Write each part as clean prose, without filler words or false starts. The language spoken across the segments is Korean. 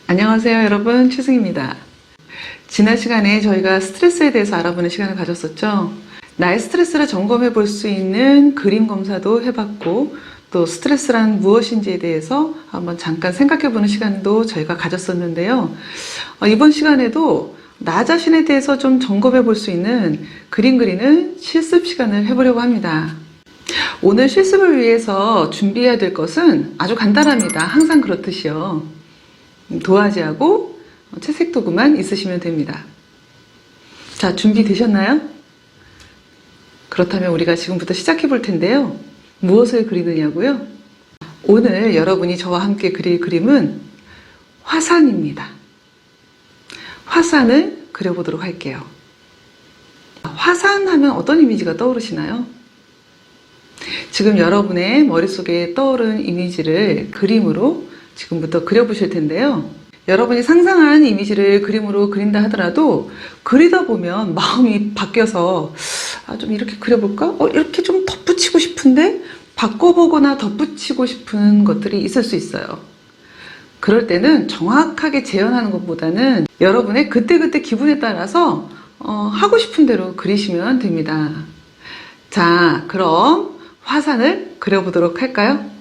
안녕하세요 여러분, 최승입니다. 지난 시간에 저희가 스트레스에 대해서 알아보는 시간을 가졌었죠. 나의 스트레스를 점검해 볼 수 있는 그림 검사도 해봤고, 또 스트레스란 무엇인지에 대해서 한번 잠깐 생각해 보는 시간도 저희가 가졌었는데요. 이번 시간에도 나 자신에 대해서 좀 점검해 볼 수 있는 그림 그리는 실습 시간을 해보려고 합니다. 오늘 실습을 위해서 준비해야 될 것은 아주 간단합니다. 항상 그렇듯이요. 도화지하고 채색 도구만 있으시면 됩니다. 자, 준비되셨나요? 그렇다면 우리가 지금부터 시작해 볼 텐데요. 무엇을 그리느냐고요? 오늘 여러분이 저와 함께 그릴 그림은 화산입니다. 화산을 그려보도록 할게요. 화산 하면 어떤 이미지가 떠오르시나요? 지금 여러분의 머릿속에 떠오른 이미지를 그림으로 지금부터 그려보실 텐데요. 여러분이 상상한 이미지를 그림으로 그린다 하더라도 그리다 보면 마음이 바뀌어서 좀 이렇게 그려볼까? 이렇게 좀 덧붙이고 싶은데 바꿔보거나 덧붙이고 싶은 것들이 있을 수 있어요. 그럴 때는 정확하게 재현하는 것보다는 여러분의 그때그때 기분에 따라서 하고 싶은 대로 그리시면 됩니다. 자, 그럼 화산을 그려보도록 할까요?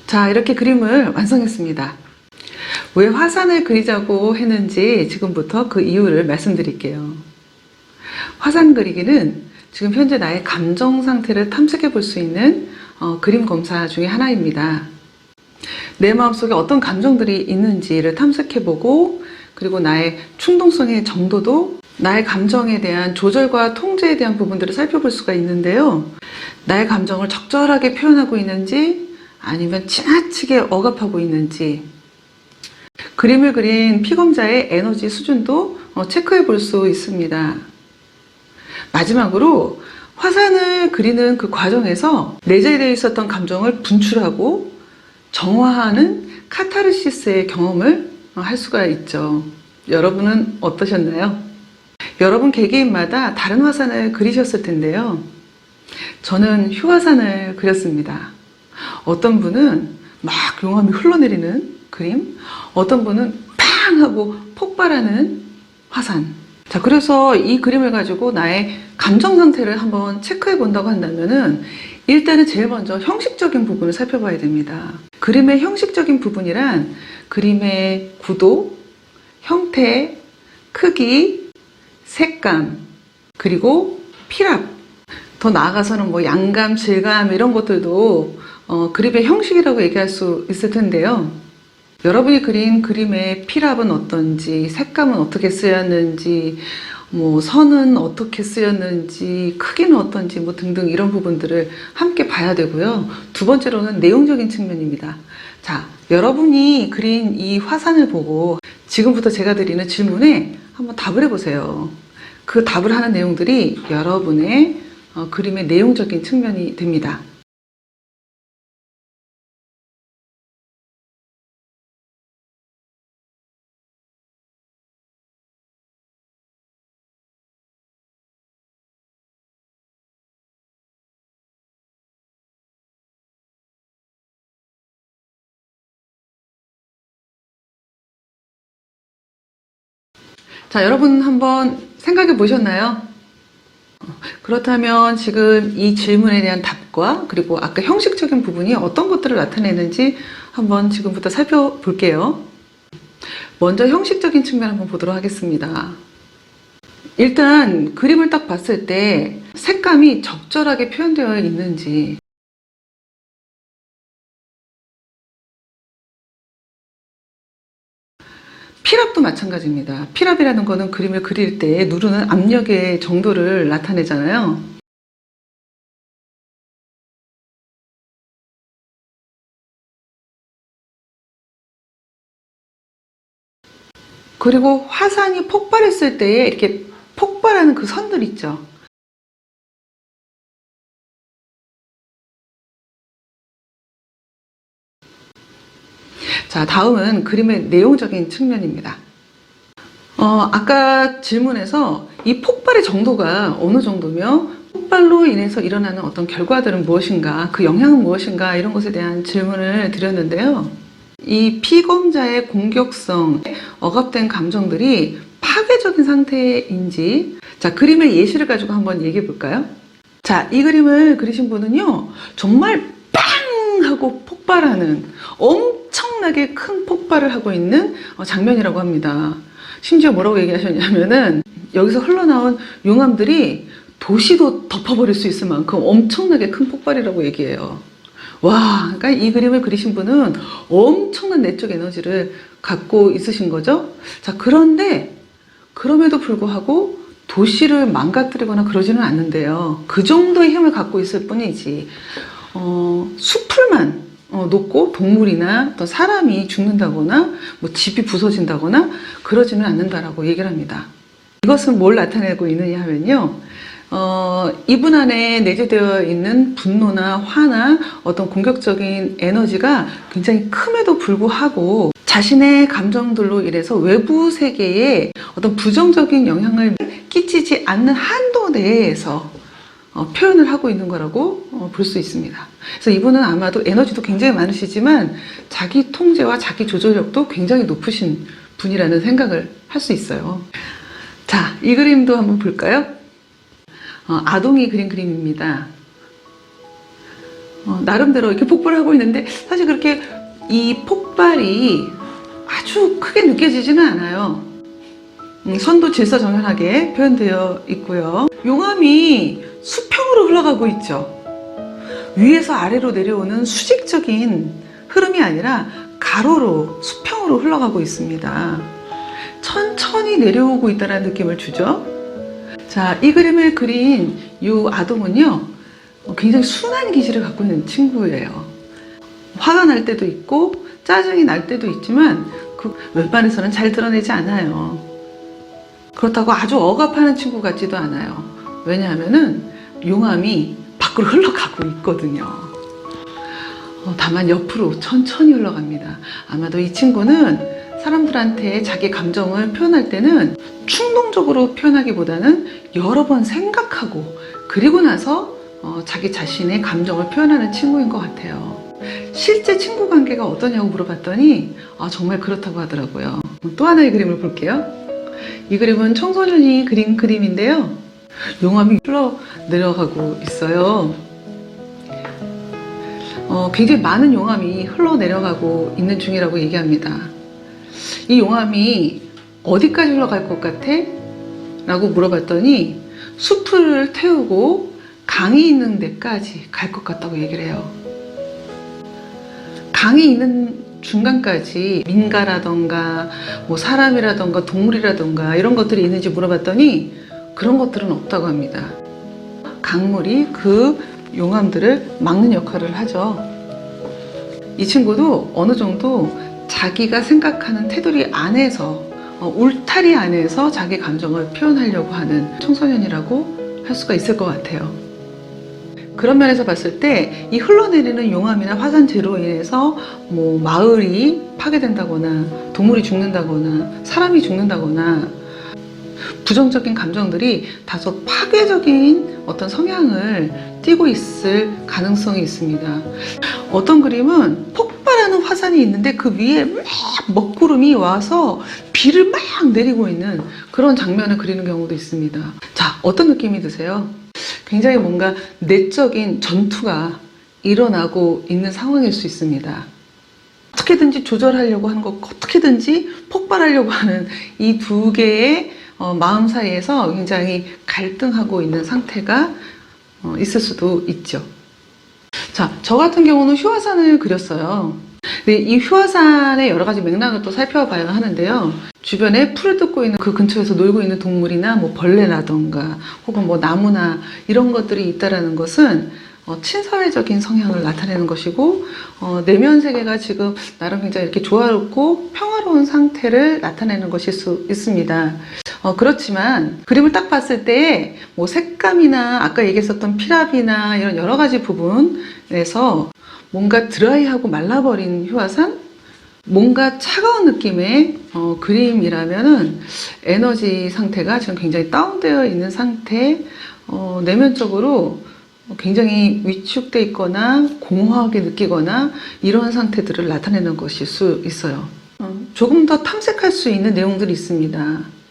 자, 이렇게 그림을 완성했습니다. 왜 화산을 그리자고 했는지 지금부터 그 이유를 말씀드릴게요. 화산 그리기는 지금 현재 나의 감정 상태를 탐색해 볼 수 있는 그림 검사 중에 하나입니다. 내 마음속에 어떤 감정들이 있는지를 탐색해 보고, 그리고 나의 충동성의 정도도 나의 감정에 대한 조절과 통제에 대한 부분들을 살펴볼 수가 있는데요. 나의 감정을 적절하게 표현하고 있는지 아니면 지나치게 억압하고 있는지, 그림을 그린 피검자의 에너지 수준도 체크해 볼 수 있습니다. 마지막으로 화산을 그리는 그 과정에서 내재되어 있었던 감정을 분출하고 정화하는 카타르시스의 경험을 할 수가 있죠. 여러분은 어떠셨나요? 여러분 개개인마다 다른 화산을 그리셨을 텐데요. 저는 휴화산을 그렸습니다. 어떤 분은 막 용암이 흘러내리는 그림, 어떤 분은 팡 하고 폭발하는 화산. 자, 그래서 이 그림을 가지고 나의 감정 상태를 한번 체크해 본다고 한다면은 일단은 제일 먼저 형식적인 부분을 살펴봐야 됩니다. 그림의 형식적인 부분이란 그림의 구도, 형태, 크기, 색감, 그리고 필압, 더 나아가서는 뭐 양감, 질감 이런 것들도 그림의 형식이라고 얘기할 수 있을 텐데요. 여러분이 그린 그림의 필압은 어떤지, 색감은 어떻게 쓰였는지, 뭐 선은 어떻게 쓰였는지, 크기는 어떤지 뭐 등등 이런 부분들을 함께 봐야 되고요. 두 번째로는 내용적인 측면입니다. 자, 여러분이 그린 이 화산을 보고 지금부터 제가 드리는 질문에 한번 답을 해보세요. 그 답을 하는 내용들이 여러분의 그림의 내용적인 측면이 됩니다. 자, 여러분 한번 생각해 보셨나요? 그렇다면 지금 이 질문에 대한 답과 그리고 아까 형식적인 부분이 어떤 것들을 나타내는지 한번 지금부터 살펴볼게요. 먼저 형식적인 측면 한번 보도록 하겠습니다. 일단 그림을 딱 봤을 때 색감이 적절하게 표현되어 있는지, 필압도 마찬가지입니다. 필압이라는 거는 그림을 그릴 때 누르는 압력의 정도를 나타내잖아요. 그리고 화산이 폭발했을 때에 이렇게 폭발하는 그 선들 있죠. 자, 다음은 그림의 내용적인 측면입니다. 아까 질문에서 이 폭발의 정도가 어느 정도며 폭발로 인해서 일어나는 어떤 결과들은 무엇인가, 그 영향은 무엇인가, 이런 것에 대한 질문을 드렸는데요. 이 피검자의 공격성, 억압된 감정들이 파괴적인 상태인지, 자, 그림의 예시를 가지고 한번 얘기해 볼까요? 자, 이 그림을 그리신 분은요, 정말 빵! 하고 폭발하는 엄청나게 큰 폭발을 하고 있는 장면이라고 합니다. 심지어 뭐라고 얘기하셨냐면은 여기서 흘러나온 용암들이 도시도 덮어버릴 수 있을 만큼 엄청나게 큰 폭발이라고 얘기해요. 와, 그러니까 이 그림을 그리신 분은 엄청난 내적 에너지를 갖고 있으신 거죠. 자, 그런데 그럼에도 불구하고 도시를 망가뜨리거나 그러지는 않는데요. 그 정도의 힘을 갖고 있을 뿐이지, 숲을만 놓고 동물이나 또 사람이 죽는다거나 뭐 집이 부서진다거나 그러지는 않는다라고 얘기를 합니다. 이것은 뭘 나타내고 있느냐 하면요, 이분 안에 내재되어 있는 분노나 화나 어떤 공격적인 에너지가 굉장히 큼에도 불구하고 자신의 감정들로 인해서 외부 세계에 어떤 부정적인 영향을 끼치지 않는 한도 내에서 표현을 하고 있는 거라고 볼 수 있습니다. 그래서 이분은 아마도 에너지도 굉장히 많으시지만 자기 통제와 자기 조절력도 굉장히 높으신 분이라는 생각을 할 수 있어요. 자, 이 그림도 한번 볼까요? 아동이 그린 그림입니다. 나름대로 이렇게 폭발을 하고 있는데 사실 그렇게 이 폭발이 아주 크게 느껴지지는 않아요. 선도 질서정연하게 표현되어 있고요. 용암이 수평으로 흘러가고 있죠. 위에서 아래로 내려오는 수직적인 흐름이 아니라 가로로 수평으로 흘러가고 있습니다. 천천히 내려오고 있다는 느낌을 주죠. 자, 이 그림을 그린 이 아동은요, 굉장히 순한 기질을 갖고 있는 친구예요. 화가 날 때도 있고 짜증이 날 때도 있지만 그 웬만해서는 잘 드러내지 않아요. 그렇다고 아주 억압하는 친구 같지도 않아요. 왜냐하면은 용암이 밖으로 흘러가고 있거든요. 다만 옆으로 천천히 흘러갑니다. 아마도 이 친구는 사람들한테 자기 감정을 표현할 때는 충동적으로 표현하기보다는 여러 번 생각하고 그리고 나서 자기 자신의 감정을 표현하는 친구인 것 같아요. 실제 친구 관계가 어떠냐고 물어봤더니 정말 그렇다고 하더라고요. 또 하나의 그림을 볼게요. 이 그림은 청소년이 그린 그림인데요. 용암이 흘러 내려가고 있어요. 굉장히 많은 용암이 흘러 내려가고 있는 중이라고 얘기합니다. 이 용암이 어디까지 흘러갈 것 같아? 라고 물어봤더니 숲을 태우고 강이 있는 데까지 갈 것 같다고 얘기를 해요. 강이 있는 중간까지 민가라던가 뭐 사람이라던가 동물이라던가 이런 것들이 있는지 물어봤더니 그런 것들은 없다고 합니다. 강물이 그 용암들을 막는 역할을 하죠. 이 친구도 어느 정도 자기가 생각하는 테두리 안에서, 울타리 안에서 자기 감정을 표현하려고 하는 청소년이라고 할 수가 있을 것 같아요. 그런 면에서 봤을 때 이 흘러내리는 용암이나 화산재로 인해서 뭐 마을이 파괴된다거나 동물이 죽는다거나 사람이 죽는다거나 부정적인 감정들이 다소 파괴적인 어떤 성향을 띠고 있을 가능성이 있습니다. 어떤 그림은 폭발하는 화산이 있는데 그 위에 막 먹구름이 와서 비를 막 내리고 있는 그런 장면을 그리는 경우도 있습니다. 자, 어떤 느낌이 드세요? 굉장히 뭔가 내적인 전투가 일어나고 있는 상황일 수 있습니다. 어떻게든지 조절하려고 하는 것, 어떻게든지 폭발하려고 하는 이 두 개의 마음 사이에서 굉장히 갈등하고 있는 상태가 있을 수도 있죠. 자, 저 같은 경우는 휴화산을 그렸어요. 근데 이 휴화산의 여러 가지 맥락을 또 살펴봐야 하는데요. 주변에 풀을 뜯고 있는 그 근처에서 놀고 있는 동물이나 뭐 벌레라던가 혹은 뭐 나무나 이런 것들이 있다라는 것은 친사회적인 성향을 나타내는 것이고, 내면 세계가 지금 나름 굉장히 이렇게 조화롭고 평화로운 상태를 나타내는 것일 수 있습니다. 그렇지만 그림을 딱 봤을 때 뭐 색감이나 아까 얘기했었던 피랍이나 이런 여러 가지 부분에서 뭔가 드라이하고 말라버린 휴화산, 뭔가 차가운 느낌의 그림이라면은 에너지 상태가 지금 굉장히 다운되어 있는 상태, 내면적으로 굉장히 위축돼 있거나 공허하게 느끼거나 이런 상태들을 나타내는 것일 수 있어요. 조금 더 탐색할 수 있는 내용들이 있습니다.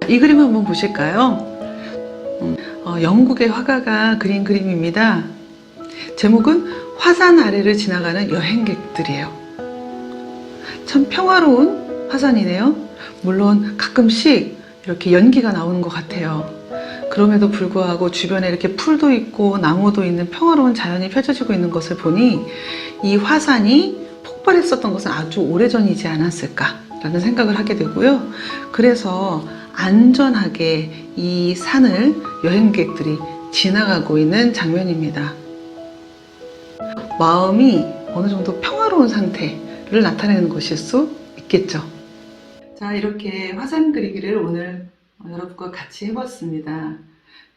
이 그림 한번 보실까요? 영국의 화가가 그린 그림입니다. 제목은 화산 아래를 지나가는 여행객들이에요. 참 평화로운 화산이네요. 물론 가끔씩 이렇게 연기가 나오는 것 같아요. 그럼에도 불구하고 주변에 이렇게 풀도 있고 나무도 있는 평화로운 자연이 펼쳐지고 있는 것을 보니 이 화산이 폭발했었던 것은 아주 오래전이지 않았을까라는 생각을 하게 되고요. 그래서 안전하게 이 산을 여행객들이 지나가고 있는 장면입니다. 마음이 어느 정도 평화로운 상태를 나타내는 것일 수 있겠죠. 자, 이렇게 화산 그리기를 오늘 여러분과 같이 해봤습니다.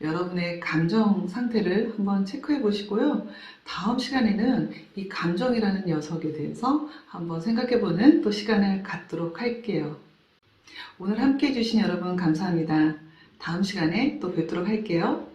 여러분의 감정 상태를 한번 체크해 보시고요. 다음 시간에는 이 감정이라는 녀석에 대해서 한번 생각해 보는 또 시간을 갖도록 할게요. 오늘 함께 해주신 여러분 감사합니다. 다음 시간에 또 뵙도록 할게요.